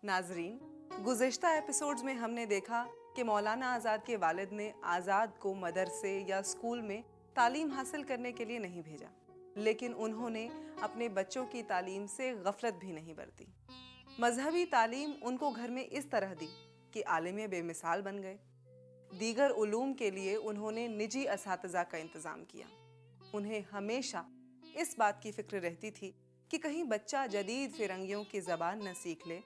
नाजरीन, गुज़िश्ता एपिसोड्स में हमने देखा कि मौलाना आज़ाद के वालिद ने आज़ाद को मदरसे या स्कूल में तालीम हासिल करने के लिए नहीं भेजा, लेकिन उन्होंने अपने बच्चों की तालीम से गफलत भी नहीं बरती। मजहबी तालीम उनको घर में इस तरह दी कि आलिम बेमिसाल बन गए। दीगर उलूम के लिए उन्होंने निजी असातिज़ा का इंतज़ाम किया। उन्हें हमेशा इस बात की फिक्र रहती थी कि कहीं बच्चा जदीद फिरंगियों की ज़बान न सीख ले।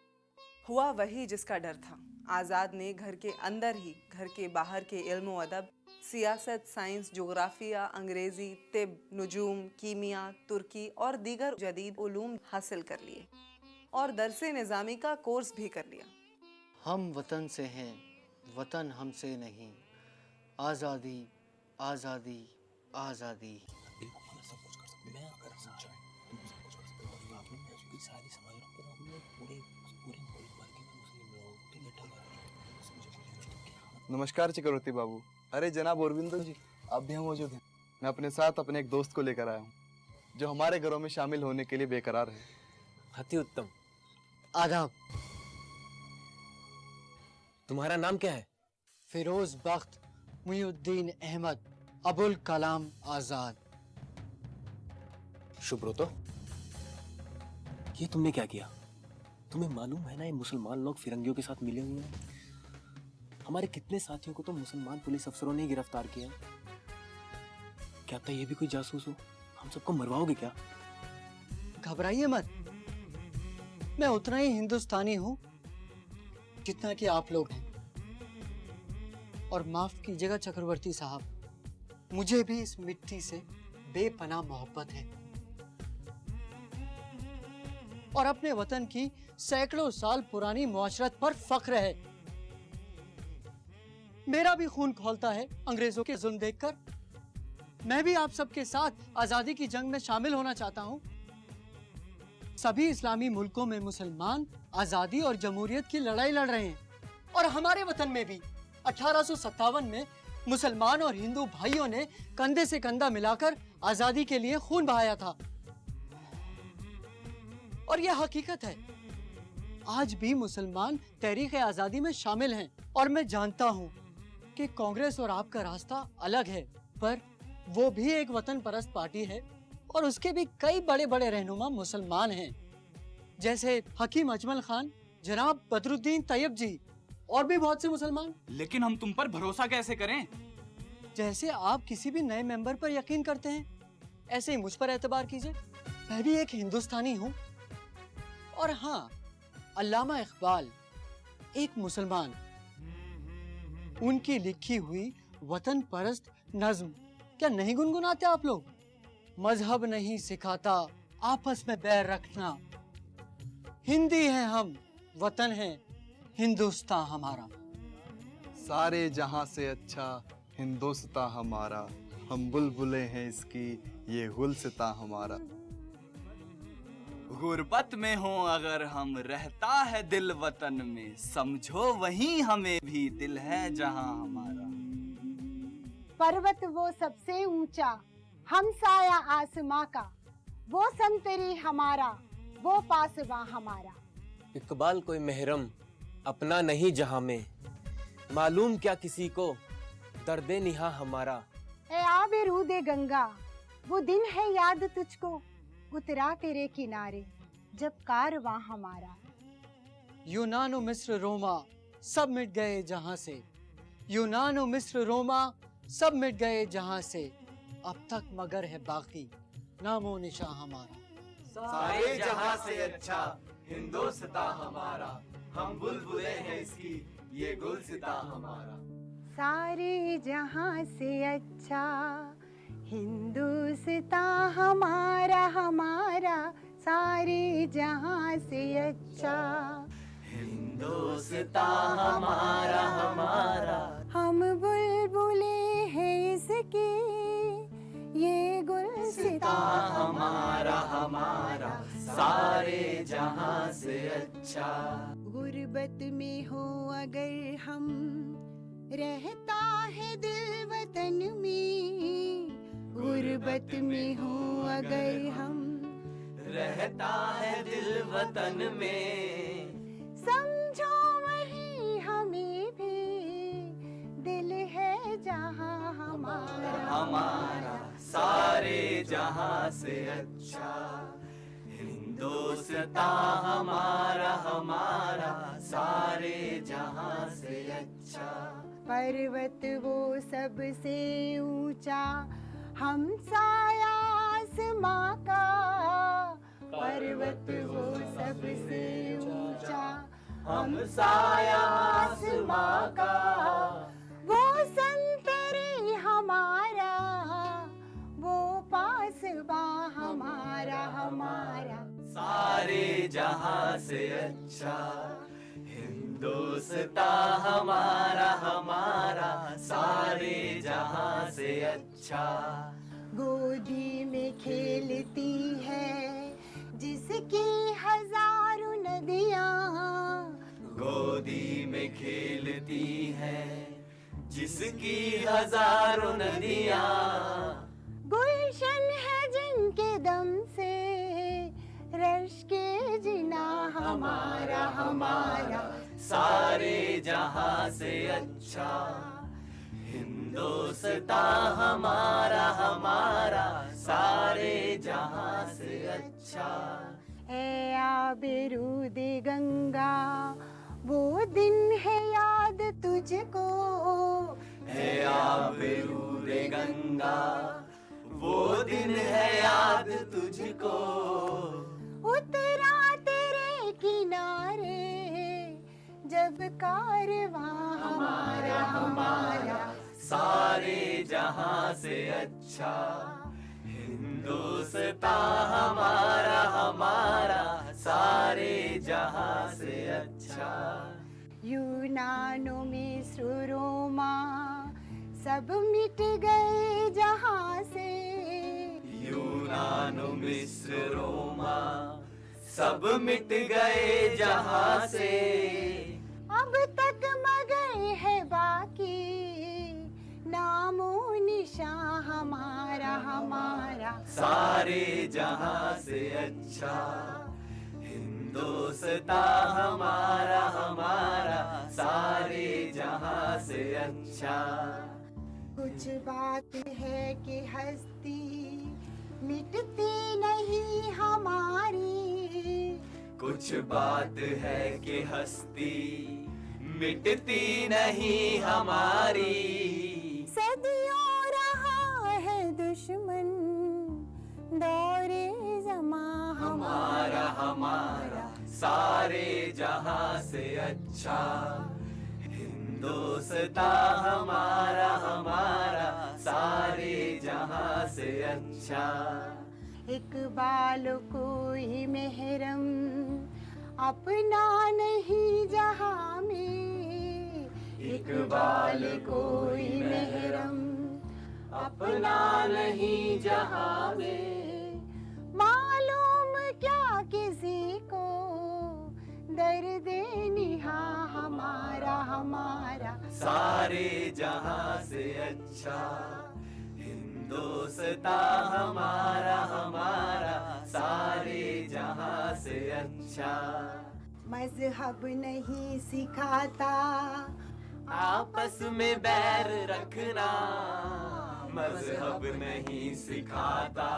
हुआ वही जिसका डर था। आज़ाद ने घर के अंदर ही घर के बाहर के इल्म व अदब, सियासत, साइंस, जोग्राफिया, अंग्रेज़ी, तिब, नुजूम, कीमिया, तुर्की और दीगर जदीद उलूम हासिल कर लिए और दरसे निज़ामी का कोर्स भी कर लिया। हम वतन से हैं, वतन हमसे नहीं। आज़ादी, आज़ादी, आज़ादी। सब कुछ कर सकते, मैं अगर समझाऊं तुम सब कुछ कर सकते हो। आपने मैं सारी समाज रखते हो, हमने पूरे मुल्क भर के मुस्लिम लोग के लिए नमस्कार चक्रवर्ती बाबू। अरे जनाब अरविंदो जी, आप भी यहाँ मौजूद हैं। मैं अपने साथ अपने एक दोस्त को लेकर आया हूँ जो हमारे घरों में शामिल होने के लिए बेकरार है। अति उत्तम। आदाब। तुम्हारा नाम क्या है? फिरोज बख्त मुहिउद्दीन अहमद अबुल कलाम आज़ाद। शुभ्रोतो, ये तुमने क्या किया? तुम्हें मालूम है ना ये मुसलमान लोग फिरंगियों के साथ मिले हुए हैं। हमारे कितने साथियों को तो मुसलमान पुलिस अफसरों ने गिरफ्तार किया। क्या पता ये भी कोई जासूस हो? हम सबको मरवाओगे क्या? घबराइए मत, मैं उतना ही हिंदुस्तानी हूँ जितना कि आप लोग हैं। और माफ कीजिएगा चक्रवर्ती साहब, मुझे भी इस मिट्टी से बेपनाह मोहब्बत है और अपने वतन की सैकड़ों साल पुरानी मुआशरत पर फख्र है। मेरा भी खून खौलता है अंग्रेजों के जुल्म देखकर। मैं भी आप सबके साथ आजादी की जंग में शामिल होना चाहता हूं। सभी इस्लामी मुल्कों में मुसलमान आजादी और जमहूरियत की लड़ाई लड़ रहे हैं और हमारे वतन में भी 1857 में मुसलमान और हिंदू भाइयों ने कंधे से कंधा मिलाकर आजादी के लिए खून बहाया था। और यह हकीकत है, आज भी मुसलमान तहरीक आजादी में शामिल हैं। और मैं जानता हूं कि कांग्रेस और आपका रास्ता अलग है, पर वो भी एक वतन परस्त पार्टी है और उसके भी कई बड़े बड़े रहनुमा मुसलमान हैं, जैसे हकीम अजमल खान, जनाब बदरुद्दीन तैयब जी और भी बहुत से मुसलमान। लेकिन हम तुम पर भरोसा कैसे करें? जैसे आप किसी भी नए मेंबर पर यकीन करते हैं, ऐसे ही मुझ पर एतबार कीजिए। मैं भी एक हिंदुस्तानी हूँ। और हाँ, अल्लामा इकबाल एक मुसलमान, उनकी लिखी हुई वतन परस्त नज्म क्या नहीं गुनगुनाते आप लोग? मजहब नहीं सिखाता आपस में बैर रखना, हिंदी हैं हम, वतन है हिंदुस्तान हमारा। सारे जहां से अच्छा हिंदुस्तान हमारा, हम बुलबुले हैं इसकी ये गुलसिता हमारा। गुर्बत में हो अगर हम, रहता है दिल वतन में, समझो वहीं हमें भी दिल है जहां हमारा। पर्वत वो सबसे ऊंचा, हम साया आसमां का, वो संतरी हमारा, वो पासवा हमारा। इकबाल कोई महरम अपना नहीं जहां में, मालूम क्या किसी को दर्दे निहा हमारा। ए आबे रूदे गंगा, वो दिन है याद तुझको, उतरा तेरे किनारे जब कारवां हमारा। यूनान और मिस्र रोमा सब मिट गए जहां से, यूनान और मिस्र रोमा सब मिट गए जहां से, अब तक मगर है बाकी नामो निशा हमारा। सारे जहां से अच्छा हिंदुस्तान हमारा, हम बुलबुले हैं इसकी ये गुलसितां हमारा। सारे जहां से अच्छा हिंदुस्तान हमारा, हमारा सारे जहां से अच्छा हिंदुस्तान हमारा, हमारा हम बुलबुले हैं इसकी ये गुलसितां हमारा, हमारा सारे जहां से अच्छा। गुर्बत गुर्बत में हो अगर हम, रहता है दिल वतन में, गुर्बत में हो अगर हम, रहता है दिल वतन में, समझो वही हमें भी दिल है जहाँ हमारा, हमारा सारे जहां से अच्छा, हिंदुस्तान हमारा हमारा सारे जहां से अच्छा। पर्वत वो सबसे ऊंचा, हम साया आसमां का, पर्वत वो सबसे ऊंचा, हम साया आसमां का, वो संतरी हमारा, वो पासबा हमारा हमारा, सारे जहां से अच्छा, हिंदुस्तान हमारा हमारा सारे जहां से अच्छा। गोदी में खेलती है जिसकी हजारों नदियाँ, गोदी में खेलती है जिसकी हजारों नदियाँ, गुलशन है जिनके दम से रश के जिना हमारा हमारा, सारे जहां से अच्छा, हिंदुस्तान हमारा हमारा सारे जहां से अच्छा। ए आबरूद गंगा वो दिन है याद तुझको, है आबरूद गंगा वो दिन है याद तुझको, उतरा तेरे किनारे जब कारवां हमारा हमारा, सारे जहां से अच्छा, हिंदुस्तान हमारा हमारा सारे जहां से अच्छा। यूनानो मिस्र रोमा सब मिट गए जहां से, यूनान मिस्र रोमा सब मिट गए जहां से, अब तक मगर है बाकी नामो निशान हमारा हमारा, सारे जहां से अच्छा, हिंदुस्तान हमारा हमारा सारे जहां से अच्छा। कुछ बात है कि हस्ती मिटती नहीं हमारी, कुछ बात है कि हस्ती मिटती नहीं हमारी, सदियों रहा है दुश्मन दौरे जमा हमारा हमारा सारे जहां से अच्छा, हिंदुस्तान हमारा हमारा सारे जहां से अच्छा। इकबाल कोई मेहरम अपना नहीं जहां में, इकबाल कोई मेहरम अपना नहीं जहां में, मालूम क्या किसी को दर्द निहा हमारा हमारा, सारे जहां से अच्छा, हिंदुस्तान हमारा हमारा सारे जहां से अच्छा। मजहब नहीं सिखाता आपस में बैर रखना, मजहब नहीं सिखाता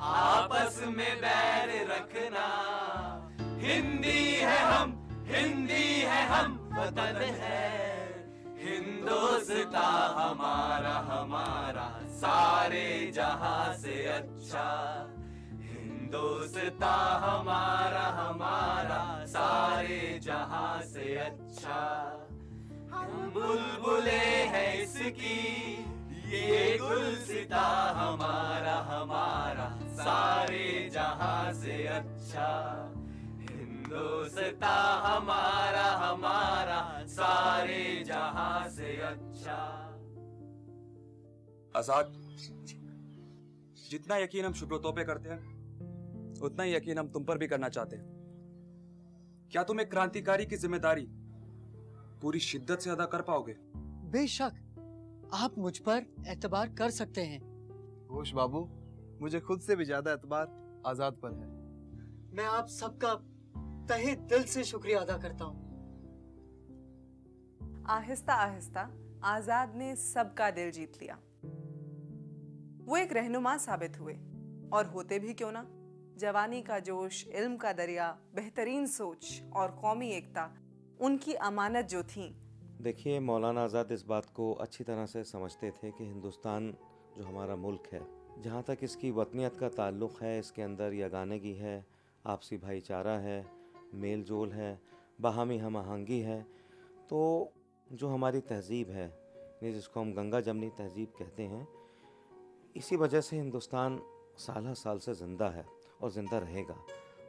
आपस में बैर रखना, हिंदी है हम हिंदी है हम वतन है, हिंदुस्तान हमारा हमारा सारे जहां से अच्छा, हिंदुस्तान हमारा हमारा सारे जहां से अच्छा। हम बुलबुले हैं इसकी ये गुलसिता हमारा हमारा सारे जहां से अच्छा, हिंदुस्तान हमारा हमारा सारे जहां से अच्छा। आजाद, जितना यकीन हम शुक्र पे करते हैं उतना ही यकीन हम तुम पर भी करना चाहते हैं। क्या तुम एक क्रांतिकारी की जिम्मेदारी पूरी शिद्दत से अदा कर पाओगे? बेशक, आप मुझ पर एतबार कर सकते हैं। घोष बाबू, मुझे खुद से भी ज्यादा एतबार आजाद पर है। मैं आप सबका तहे दिल से शुक्रिया अदा करता हूँ। आहिस्ता आहिस्ता आजाद ने सबका दिल जीत लिया। वो एक रहनुमा साबित हुए, और होते भी क्यों ना। जवानी का जोश, इल्म का दरिया, बेहतरीन सोच और कौमी एकता उनकी अमानत जो थी। देखिए, मौलाना आज़ाद इस बात को अच्छी तरह से समझते थे कि हिंदुस्तान जो हमारा मुल्क है, जहाँ तक इसकी वतनियत का ताल्लुक़ है, इसके अंदर यगानगी है, आपसी भाईचारा है, मेल जोल है, बाहमी हम आहंगी है। तो जो हमारी तहज़ीब है, जिसको हम गंगा जमनी तहज़ीब कहते हैं, इसी वजह से हिंदुस्तान साल साल से ज़िंदा है और ज़िंदा रहेगा।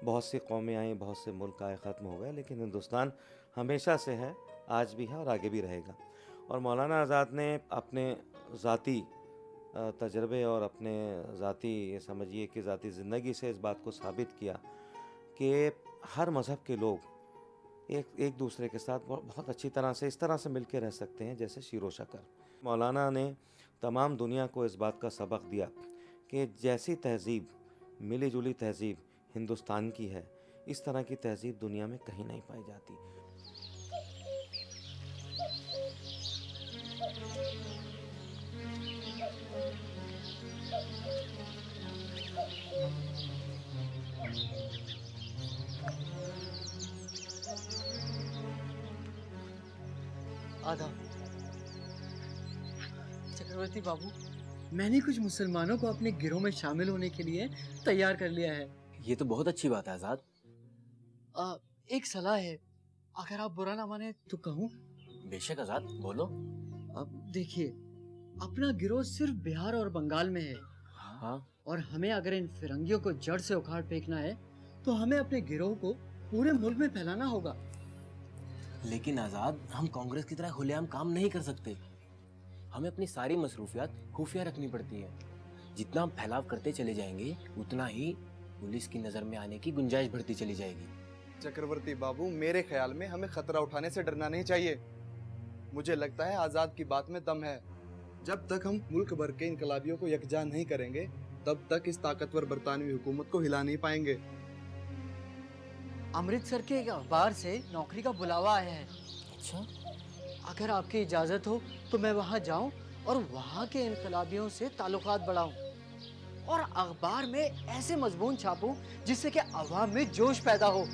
बहुत सी कौमें आई, बहुत से मुल्क आए, ख़त्म हो गए, लेकिन हिंदुस्तान हमेशा से है, आज भी है और आगे भी रहेगा। और मौलाना आज़ाद ने अपने ज़ाती तजर्बे और अपने ज़ाती, ये समझिए कि ज़ाती ज़िंदगी से इस बात को साबित किया कि हर मज़हब के लोग एक दूसरे के साथ बहुत अच्छी तरह से इस तरह से मिल के रह सकते हैं जैसे शीरो शकर। मौलाना ने तमाम दुनिया को इस बात का सबक दिया कि जैसी तहज़ीब, मिली जुली तहज़ीब हिंदुस्तान की है, इस तरह की तहज़ीब दुनिया में कहीं नहीं पाई जाती। आदाब चक्रवर्ती बाबू, मैंने कुछ मुसलमानों को अपने गिरोह में शामिल होने के लिए तैयार कर लिया है। ये तो बहुत अच्छी बात है आजाद। एक सलाह है, अगर आप बुरा ना माने तो कहूँ? बेशक आजाद, बोलो। अब देखिए, अपना गिरोह सिर्फ बिहार और बंगाल में है। हाँ। और हमें अगर इन फिरंगियों को जड़ से उखाड़ फेंकना है तो हमें अपने गिरोह को पूरे मुल्क में फैलाना होगा। लेकिन आजाद, हम कांग्रेस की तरह खुलेआम काम नहीं कर सकते। हमें अपनी सारी मसरूफियात खुफिया रखनी पड़ती है। जितना हम फैलाव करते चले जाएंगे, उतना ही पुलिस की नजर में आने की गुंजाइश बढ़ती चली जाएगी। चक्रवर्ती बाबू, मेरे ख्याल में हमें खतरा उठाने से डरना नहीं चाहिए। मुझे लगता है आजाद की बात में दम है। जब तक हम मुल्क भर के इनकलाबियों को यकजा नहीं करेंगे, तब तक इस ताकतवर बरतानवी हुकूमत को हिला नहीं पाएंगे। अमृतसर के एक अखबार से नौकरी का बुलावा आया है। अच्छा, अगर आपकी इजाजत हो तो मैं वहां जाऊं और वहां के इनकलाबियों से ताल्लुकात बढ़ाऊं और अखबार में ऐसे मजमून छापूं जिससे कि अवाम में जोश पैदा हो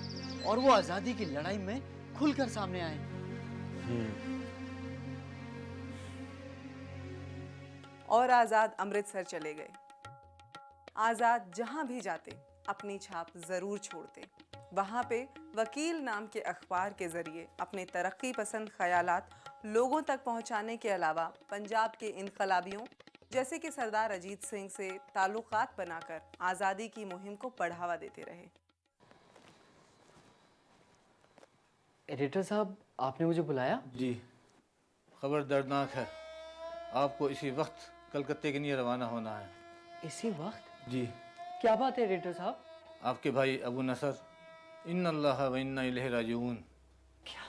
और वो आजादी की लड़ाई में खुलकर सामने आए। और आजाद अमृतसर चले गए। आजाद जहां भी जाते अपनी छाप जरूर छोड़ते। वहां पे वकील नाम के अखबार के जरिए अपने तरक्की पसंद ख्यालात लोगों तक पहुंचाने के अलावा पंजाब के इनकलाबियों जैसे कि सरदार अजीत सिंह से ताल्लुकात बनाकर आज़ादी की मुहिम को बढ़ावा देते रहे। एडिटर साहब, आपने मुझे बुलाया? जी, खबर दर्दनाक है। आपको इसी वक्त कलकत्ते के लिए रवाना होना है। इसी वक्त? जी। क्या बात है एडिटर साहब? आपके भाई अबू नसर, इन्नल्लाह व इन्ना इलैहि राजिऊन। क्या?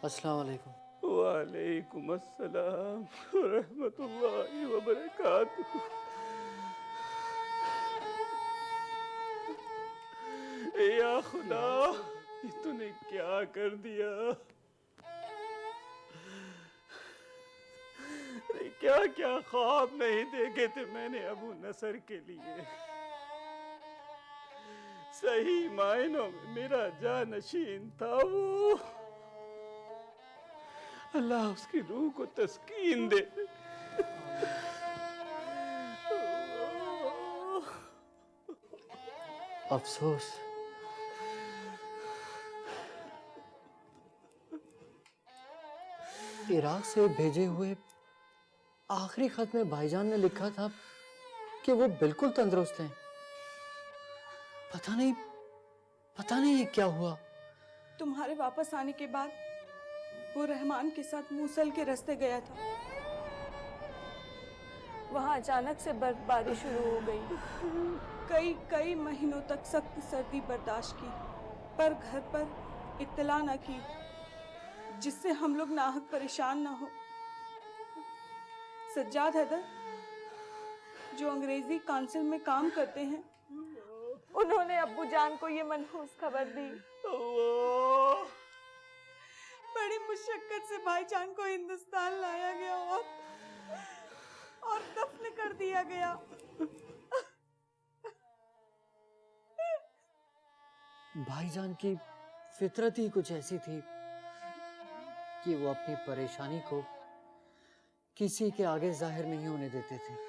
अस्सलाम वालेकुम। वालेकुम अस्सलाम व रहमतुल्लाहि व बरकातुहू। या खुदा, ये तूने क्या कर दिया? अरे क्या क्या ख्वाब नहीं देखे थे मैंने अबू नसर के लिए। सही मायनों में मेरा जानशीन था वो। अल्लाह उसकी रूह को तस्कीन दे। अफसोस, इराक से भेजे हुए आखिरी खत में भाईजान ने लिखा था कि वो बिल्कुल तंदुरुस्त हैं। पता नहीं ये क्या हुआ। तुम्हारे वापस आने के बाद वो रहमान के साथ मूसल के रास्ते गया था। वहाँ अचानक से बर्फबारी शुरू हो गई। कई महीनों तक सख्त सर्दी बर्दाश्त की, पर घर पर इत्तला न की, जिससे हम लोग नाहक परेशान न हो। सज्जाद हैदर जो अंग्रेजी काउंसिल में काम करते हैं, उन्होंने अब्बू जान को ये मनहूस खबर दी। बड़ी मुशक्कत से भाईजान को हिंदुस्तान लाया गया और दफन कर दिया गया। भाईजान की फितरत ही कुछ ऐसी थी कि वो अपनी परेशानी को किसी के आगे जाहिर नहीं होने देते थे।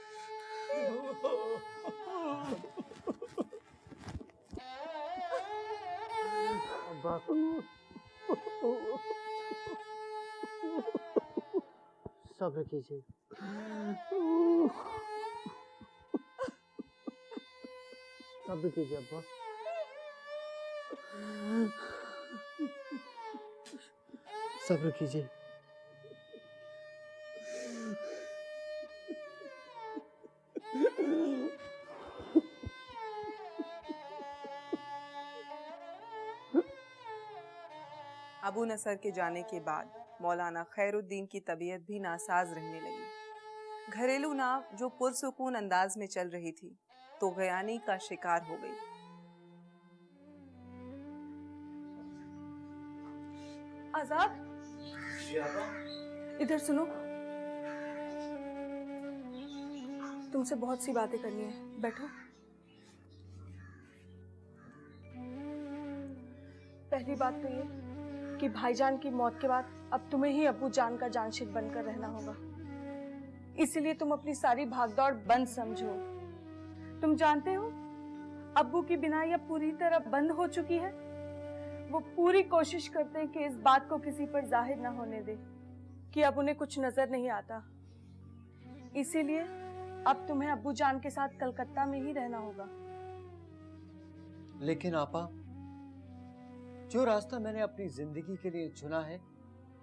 सब्र कीजिए। सब्र कीजिए अब्बा। सब्र कीजिए। अबू नसर के जाने के बाद मौलाना खैरुद्दीन की तबीयत भी नासाज रहने लगी। घरेलू नाव जो पुरसुकून अंदाज में चल रही थी तो गयानी का शिकार हो गई। आजाद, इधर सुनो, तुमसे बहुत सी बातें करनी है, बैठो। पहली बात तो ये कि भाईजान की मौत के बाद अब तुम्हें ही अब्बू जान का जानशीन बनकर रहना होगा। इसीलिए तुम अपनी सारी भागदौड़ बंद समझो। तुम जानते हो अब्बू की बिनाई अब पूरी तरह बंद हो चुकी है। वो पूरी कोशिश करते हैं कि इस बात को किसी पर जाहिर ना होने दे कि अब उन्हें कुछ नजर नहीं आता। इसीलिए अब तुम्हें अब्बू जान के साथ कलकत्ता में ही रहना होगा। लेकिन आपा, जो रास्ता मैंने अपनी जिंदगी के लिए चुना है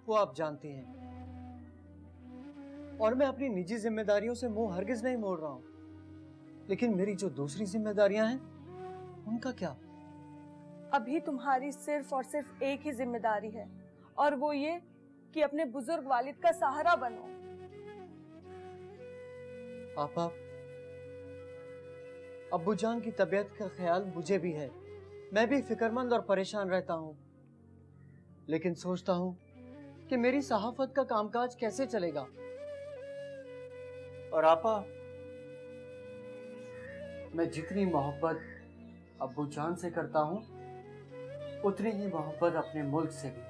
वो आप जानती हैं, और मैं अपनी निजी जिम्मेदारियों से मुंह हरगिज नहीं मोड़ रहा हूं। लेकिन मेरी जो दूसरी जिम्मेदारियां हैं उनका क्या? अभी तुम्हारी सिर्फ और सिर्फ एक ही जिम्मेदारी है, और वो ये कि अपने बुजुर्ग वालिद का सहारा बनो। आपा, अब्बू जान की तबीयत का ख्याल मुझे भी है। मैं भी फिक्रमंद और परेशान रहता हूँ, लेकिन सोचता हूँ कि मेरी सहाफत का कामकाज कैसे चलेगा। और आपा, मैं जितनी मोहब्बत अब्बू जान से करता हूँ उतनी ही मोहब्बत अपने मुल्क से भी।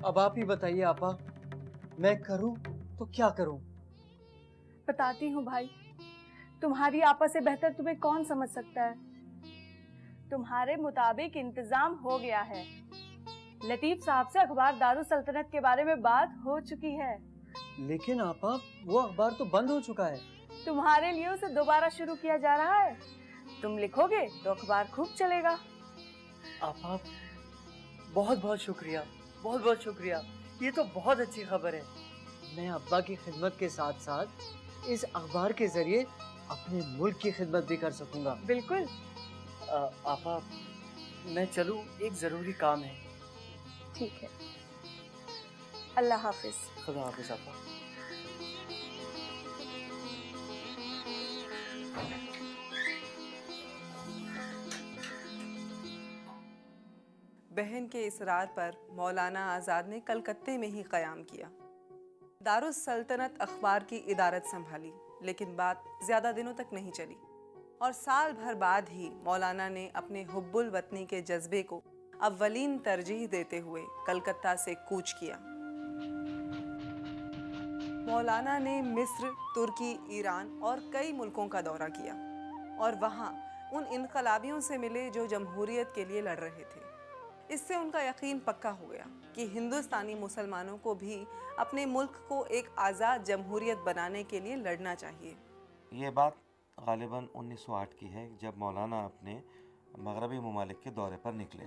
अब आप ही बताइए आपा, मैं करूँ तो क्या करूँ? बताती हूँ भाई, तुम्हारी आपा से बेहतर तुम्हें कौन समझ सकता है। तुम्हारे मुताबिक इंतजाम हो गया है। लतीफ साहब से अखबार दारुल सल्तनत के बारे में बात हो चुकी है। लेकिन आपा, वो अखबार तो बंद हो चुका है। तुम्हारे लिए उसे दोबारा शुरू किया जा रहा है। तुम लिखोगे तो अखबार खूब चलेगा। आपा, बहुत बहुत शुक्रिया, बहुत बहुत शुक्रिया। ये तो बहुत अच्छी खबर है। मैं अब्बा की खिदमत के साथ साथ इस अखबार के जरिए अपने मुल्क की खिदमत भी कर सकूंगा। बिल्कुल। आपा, मैं चलूं, एक जरूरी काम है। ठीक है, अल्लाह हाफिज। खुदा हाफिज आपा। बहन के इसरार पर मौलाना आज़ाद ने कलकत्ते में ही क़याम किया। दारुस सल्तनत अखबार की इदारत संभाली, लेकिन बात ज़्यादा दिनों तक नहीं चली और साल भर बाद ही मौलाना ने अपने हुब्बुल वतनी के जज्बे को अव्वलीन तरजीह देते हुए कलकत्ता से कूच किया। मौलाना ने मिस्र, तुर्की, ईरान और कई मुल्कों का दौरा किया और वहाँ उन इनकलाबियों से मिले जो जमहूरियत के लिए लड़ रहे थे। इससे उनका यकीन पक्का हो गया कि हिंदुस्तानी मुसलमानों को भी अपने मुल्क को एक आज़ाद जमहूरियत बनाने के लिए लड़ना चाहिए। ये बात गालिबन 1908 की है, जब मौलाना अपने मगरबी ममालिक के दौरे पर निकले।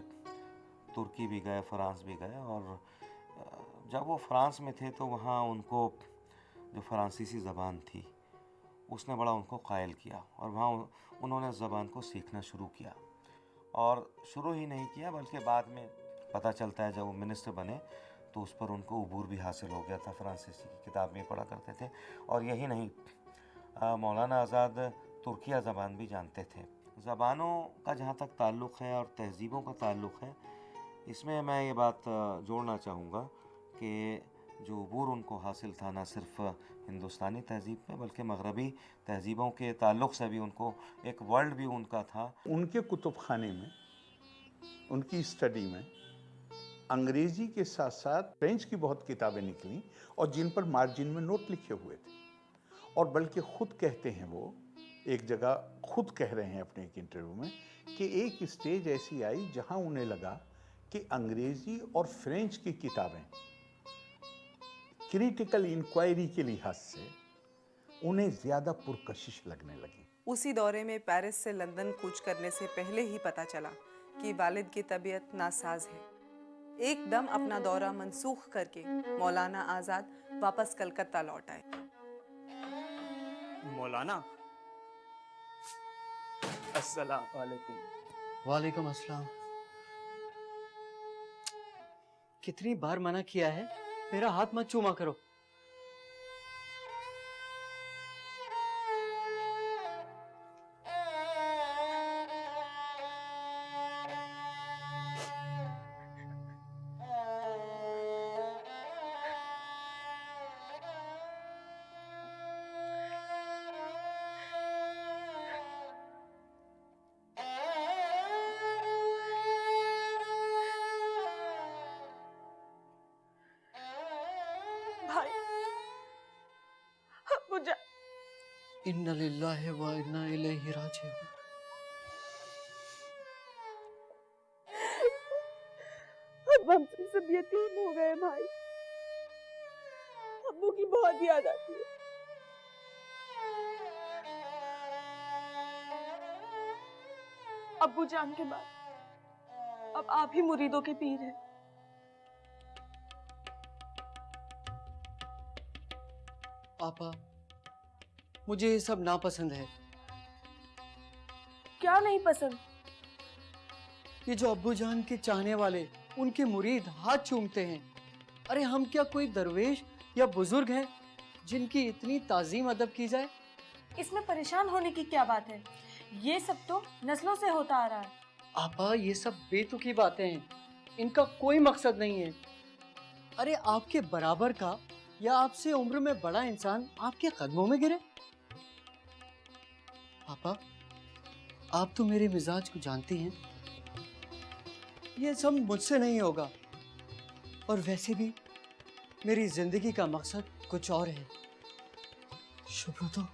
तुर्की भी गए, फ्रांस भी गए, और जब वो फ्रांस में थे तो वहाँ उनको जो फ्रांसीसी ज़बान थी उसने बड़ा उनको कायल किया और वहाँ उन्होंने ज़बान को सीखना शुरू किया। और शुरू ही नहीं किया बल्कि बाद में पता चलता है जब वो मिनिस्टर बने तो उस पर उनको अबूर भी हासिल हो गया था। फ्रांसीसी की किताब में पढ़ा करते थे। और यही नहीं, मौलाना आज़ाद तुर्किया ज़बान भी जानते थे। ज़बानों का जहाँ तक ताल्लुक़ है और तहज़ीबों का ताल्लुक़ है, इसमें मैं ये बात जोड़ना चाहूँगा कि जो अबूर उनको हासिल था न सिर्फ हिंदुस्तानी तहज़ीब में बल्कि मगरबी तहज़ीबों के ताल्लुक़ से भी उनको एक वर्ल्ड भी उनका था। उनके कुतुब खाने में, उनकी स्टडी में अंग्रेज़ी के साथ साथ फ्रेंच की बहुत किताबें निकली और जिन पर मार्जिन में नोट लिखे हुए थे। और बल्कि ख़ुद कहते हैं, वो एक जगह खुद कह रहे हैं अपने एक इंटरव्यू में कि एक स्टेज ऐसी आई जहां उन्हें लगा कि अंग्रेज़ी और फ्रेंच की किताबें क्रिटिकल इंक्वायरी के लिहाज से उन्हें ज़्यादा पुरकशिश लगने लगी। उसी दौरे में पेरिस से लंदन कूच करने से पहले ही पता चला कि वालिद की तबीयत नासाज है। एकदम अपना दौरा मनसूख करके मौलाना आज़ाद वापस कलकत्ता लौट आए। मौलाना, अस्सलाम वालेकुम। वालेकुम अस्सलाम। कितनी बार मना किया है, मेरा हाथ मत चूमा करो। भाई, अब्बू जान। इन्ना लिल्लाहि व इन्ना इलैहि राजिऊन। अब हम सब यतीम हो गए भाई। अब्बू की बहुत याद आती है। अब्बू जान के बाद अब आप ही मुरीदों के पीर हैं। पापा, मुझे ये सब नापसंद है। क्या नहीं पसंद? ये जो अब्बू जान के चाहने वाले, उनके मुरीद हाथ चूमते हैं। अरे हम क्या कोई दरवेश या बुजुर्ग हैं जिनकी इतनी ताजीम अदब की जाए? इसमें परेशान होने की क्या बात है? ये सब तो नस्लों से होता आ रहा है। आपा, ये सब बेतुकी बातें हैं, इनका कोई मकसद नहीं है। अरे आपके बराबर का या आपसे उम्र में बड़ा इंसान आपके कदमों में गिरे? पापा, आप तो मेरे मिजाज को जानती हैं। ये सब मुझसे नहीं होगा। और वैसे भी मेरी जिंदगी का मकसद कुछ और है। शुक्र तो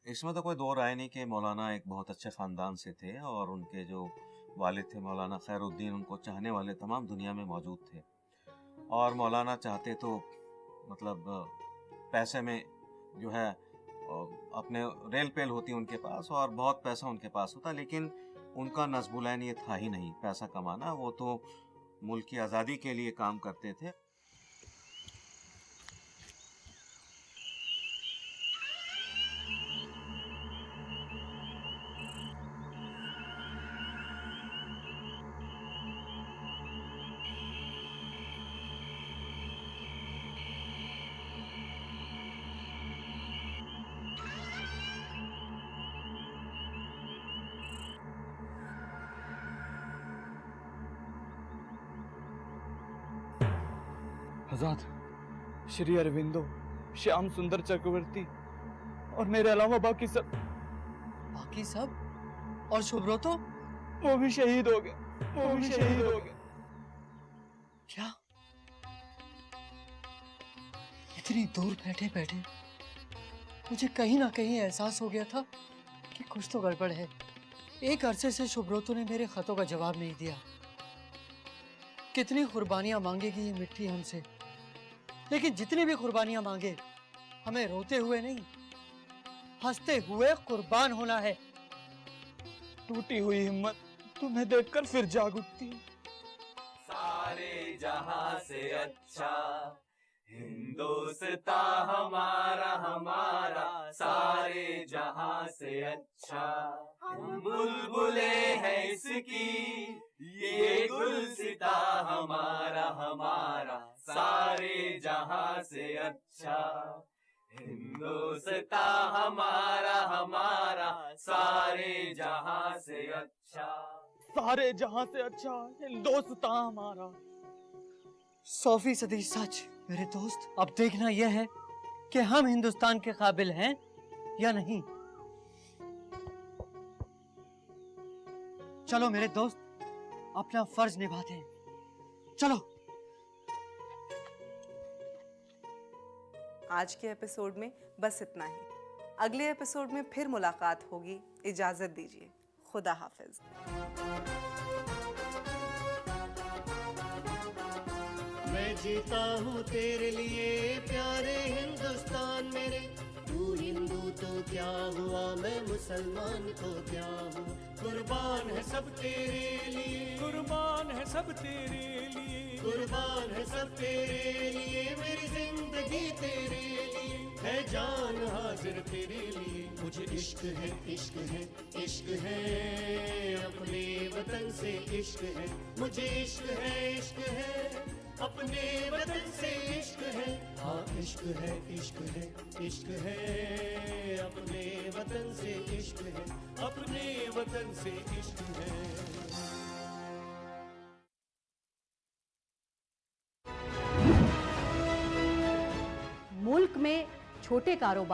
इसमें तो कोई दो राय नहीं कि मौलाना एक बहुत अच्छे ख़ानदान से थे और उनके जो वालिद थे मौलाना खैरुद्दीन, उनको चाहने वाले तमाम दुनिया में मौजूद थे। और मौलाना चाहते तो मतलब पैसे में जो है अपने रेल पेल होती उनके पास और बहुत पैसा उनके पास होता, लेकिन उनका नस्बुलैन ये था ही नहीं पैसा कमाना। वो तो मुल्क की आज़ादी के लिए काम करते थे। आजाद, श्री अरविंदो, श्याम सुंदर चक्रवर्ती और मेरे अलावा बाकी सब और सुब्रतो? वो भी शहीद हो गए। वो भी शहीद हो गए। क्या? इतनी दूर बैठे बैठे मुझे कहीं ना कहीं एहसास हो गया था कि कुछ तो गड़बड़ है। एक अरसे से सुब्रतो ने मेरे खतों का जवाब नहीं दिया। कितनी कुर्बानियां मांगेगी ये मिट्टी हमसे, लेकिन जितनी भी कुर्बानियां मांगे हमें रोते हुए नहीं, हंसते हुए कुर्बान होना है। टूटी हुई हिम्मत तुम्हें देखकर फिर जाग उठती है। सारे जहां से अच्छा हिंदुस्तान हमारा हमारा, सारे जहां से अच्छा हम बुलबुले हैं इसकी, ये गुलसिता हमारा हमारा, सारे जहां से अच्छा हिंदुस्तान हमारा हमारा, सारे जहां से अच्छा। सारे जहां से अच्छा हिंदुस्तान हमारा। 100% सच मेरे दोस्त। अब देखना यह है कि हम हिंदुस्तान के काबिल हैं या नहीं। चलो मेरे दोस्त, अपना फर्ज निभाते हैं। चलो। आज के एपिसोड में बस इतना ही। अगले एपिसोड में फिर मुलाकात होगी। इजाजत दीजिए। खुदा हाफिज। मैं जीता हूँ तेरे लिए प्यारे हिंदुस्तान मेरे, तू हिंदू तो क्या हुआ, मैं मुसलमान तो क्या हूँ। कुर्बान है सब तेरे लिए, कुर्बान है सब तेरे लिए, कुर्बान है सब तेरे लिए, मेरी जिंदगी तेरे लिए है, जान हाजिर तेरे लिए। मुझे इश्क है, इश्क है, इश्क है, अपने वतन से इश्क है, मुझे इश्क है, इश्क है, अपने वतन से इश्क है। हाँ इश्क है, इश्क है, इश्क है, अपने वतन से इश्क है, अपने वतन से इश्क है। मुल्क में छोटे कारोबार